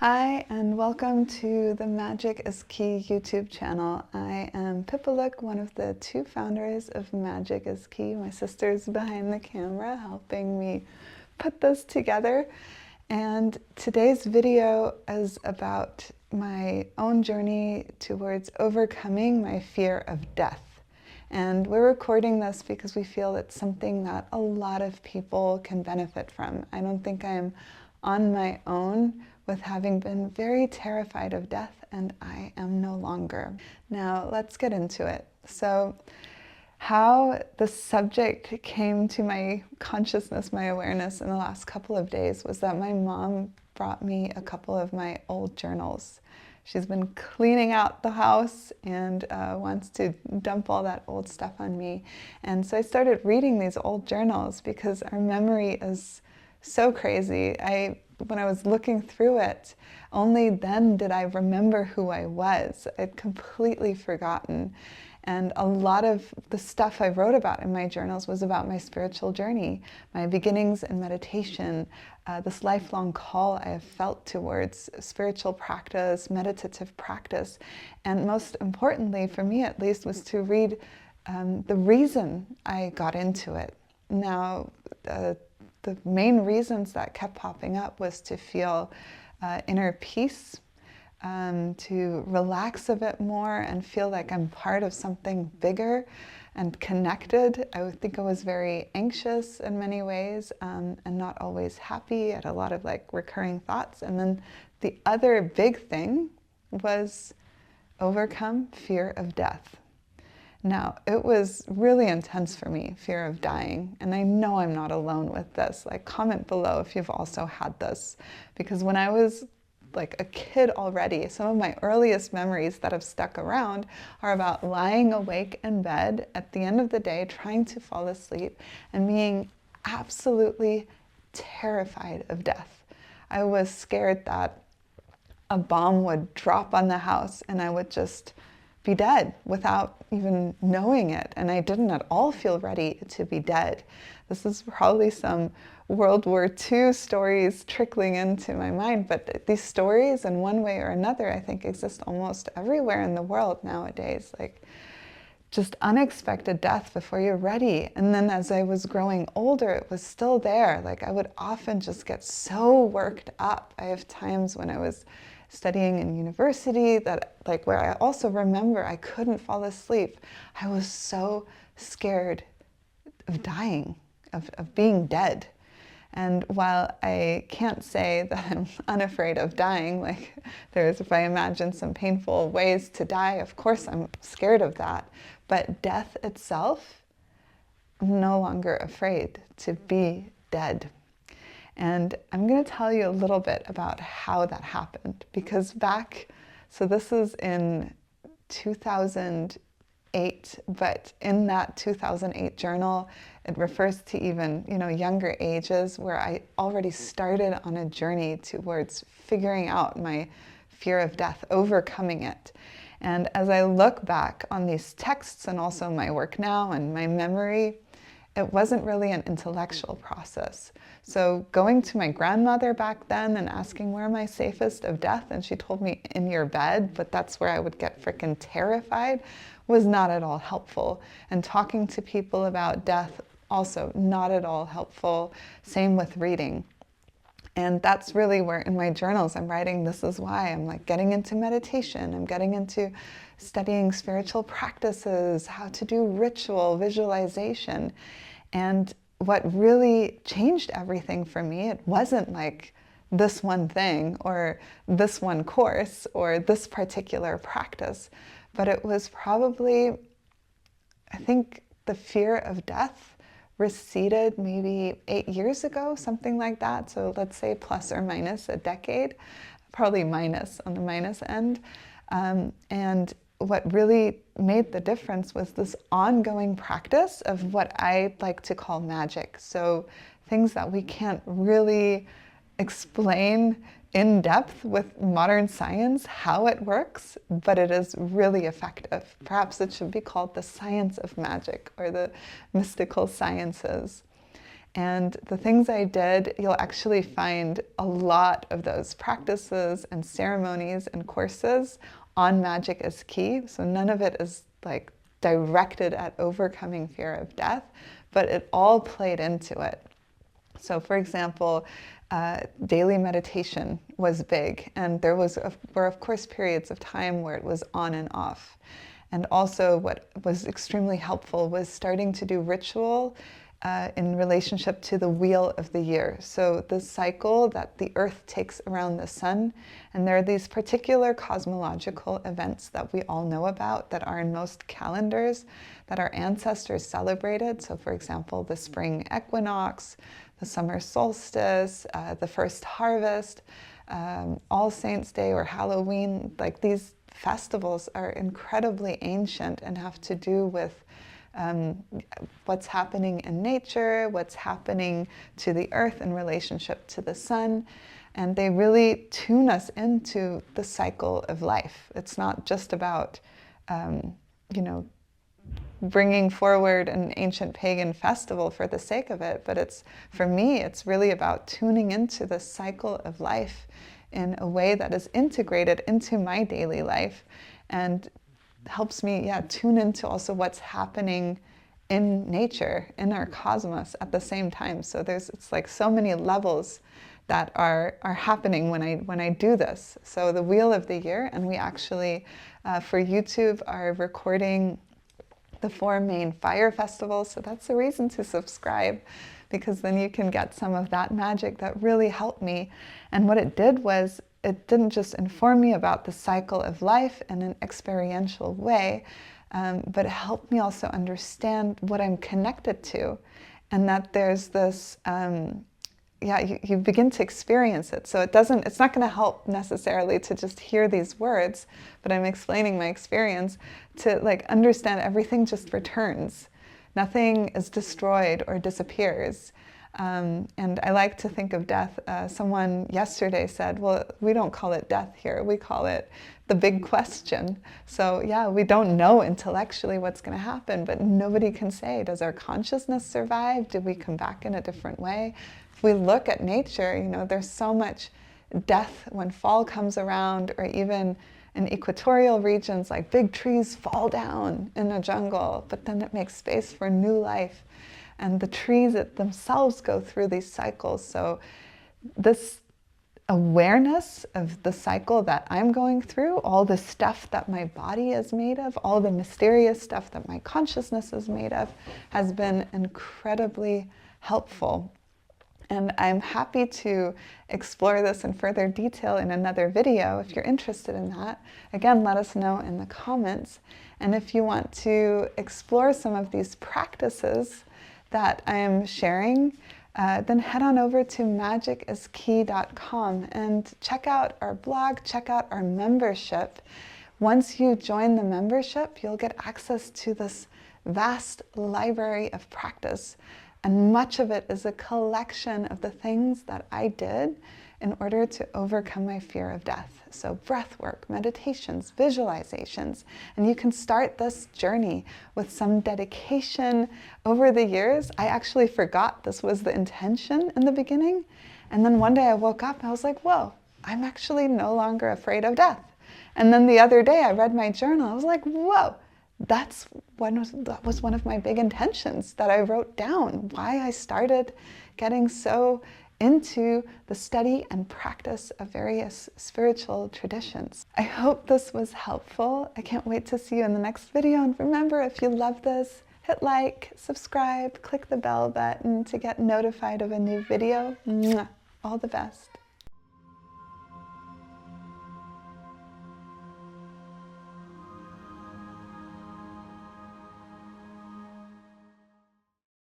Hi, and welcome to the Magic is Key YouTube channel. I am Pipaluk, one of the two founders of Magic is Key. My sister's behind the camera helping me put this together. And today's video is about my own journey towards overcoming my fear of death. And we're recording this because we feel it's something that a lot of people can benefit from. I don't think I'm on my own with having been very terrified of death, and I am no longer. Now, let's get into it. So, how the subject came to my consciousness, my awareness in the last couple of days was that my mom brought me a couple of my old journals. She's been cleaning out the house and wants to dump all that old stuff on me. And so I started reading these old journals because our memory is so crazy. When I was looking through it, only then did I remember who I was. I'd completely forgotten. And a lot of the stuff I wrote about in my journals was about my spiritual journey, my beginnings in meditation, this lifelong call I have felt towards spiritual practice, meditative practice. And most importantly, for me at least, was to read the reason I got into it. Now, the main reasons that kept popping up was to feel inner peace, to relax a bit more and feel like I'm part of something bigger and connected. I would think I was very anxious in many ways and not always happy. I had a lot of recurring thoughts. And then the other big thing was overcome fear of death. Now, it was really intense for me, fear of dying, and I know I'm not alone with this. Comment below if you've also had this, because when I was a kid already, some of my earliest memories that have stuck around are about lying awake in bed at the end of the day, trying to fall asleep, and being absolutely terrified of death. I was scared that a bomb would drop on the house and I would just be dead without even knowing it. And I didn't at all feel ready to be dead. This is probably some World War II stories trickling into my mind, but these stories in one way or another, I think exist almost everywhere in the world nowadays. Just unexpected death before you're ready. And then as I was growing older, it was still there. I would often just get so worked up. I have times when I was studying in university that where I also remember I couldn't fall asleep. I was so scared of dying, of being dead. And while I can't say that I'm unafraid of dying, if I imagine some painful ways to die, of course I'm scared of that. But death itself, I'm no longer afraid to be dead. And I'm going to tell you a little bit about how that happened, because so this is in 2008, but in that 2008 journal, it refers to even, younger ages where I already started on a journey towards figuring out my fear of death, overcoming it. And as I look back on these texts and also my work now and my memory, it wasn't really an intellectual process. So going to my grandmother back then and asking where am I safest of death, and she told me in your bed, but that's where I would get freaking terrified, was not at all helpful. And talking to people about death, also not at all helpful. Same with reading. And that's really where in my journals I'm writing, this is why I'm getting into meditation, I'm getting into studying spiritual practices, how to do ritual, visualization. And what really changed everything for me, it wasn't this one thing or this one course or this particular practice, but it was probably, I think, the fear of death receded maybe 8 years ago, something like that. So let's say plus or minus a decade, probably minus on the minus end. And what really made the difference was this ongoing practice of what I like to call magic. So things that we can't really explain in depth with modern science how it works, but it is really effective. Perhaps it should be called the science of magic or the mystical sciences. And the things I did, you'll actually find a lot of those practices and ceremonies and courses on Magic is Key. So none of it is like directed at overcoming fear of death, but it all played into it. So for example, daily meditation was big, and there were of course periods of time where it was on and off. And also what was extremely helpful was starting to do ritual in relationship to the wheel of the year. So the cycle that the earth takes around the sun, and there are these particular cosmological events that we all know about that are in most calendars that our ancestors celebrated. So for example, the spring equinox, the summer solstice, the first harvest, All Saints' Day or Halloween. Like, these festivals are incredibly ancient and have to do with what's happening in nature, what's happening to the earth in relationship to the sun. And they really tune us into the cycle of life. It's not just about, you know, bringing forward an ancient pagan festival for the sake of it, but it's, for me, it's really about tuning into the cycle of life in a way that is integrated into my daily life and helps me, tune into also what's happening in nature, in our cosmos at the same time. So it's like so many levels that are happening when I do this. So the Wheel of the Year, and we actually, for YouTube, are recording the 4 main fire festivals. So that's the reason to subscribe, because then you can get some of that magic that really helped me. And what it did was, it didn't just inform me about the cycle of life in an experiential way, but it helped me also understand what I'm connected to, and that there's this, you begin to experience it. So it's not going to help necessarily to just hear these words, but I'm explaining my experience to like understand everything just returns. Nothing is destroyed or disappears. And I like to think of death. Someone yesterday said, well, we don't call it death here. We call it the big question. So yeah, we don't know intellectually what's going to happen, but nobody can say, does our consciousness survive? Did we come back in a different way? If we look at nature, you know, there's so much death when fall comes around, or even in equatorial regions, like big trees fall down in a jungle, but then it makes space for new life. And the trees themselves go through these cycles. So this awareness of the cycle that I'm going through, all the stuff that my body is made of, all the mysterious stuff that my consciousness is made of, has been incredibly helpful. And I'm happy to explore this in further detail in another video if you're interested in that. Again, let us know in the comments. And if you want to explore some of these practices that I am sharing, then head on over to magiciskey.com and check out our blog, check out our membership. Once you join the membership, you'll get access to this vast library of practice. And much of it is a collection of the things that I did in order to overcome my fear of death. So breath work, meditations, visualizations, and you can start this journey with some dedication. Over the years, I actually forgot this was the intention in the beginning. And then one day I woke up and I was like, whoa, I'm actually no longer afraid of death. And then the other day I read my journal. I was like, whoa, that was one of my big intentions that I wrote down, why I started getting so into the study and practice of various spiritual traditions. I hope this was helpful. I can't wait to see you in the next video. And remember, if you love this, hit like, subscribe, click the bell button to get notified of a new video. Mwah! All the best.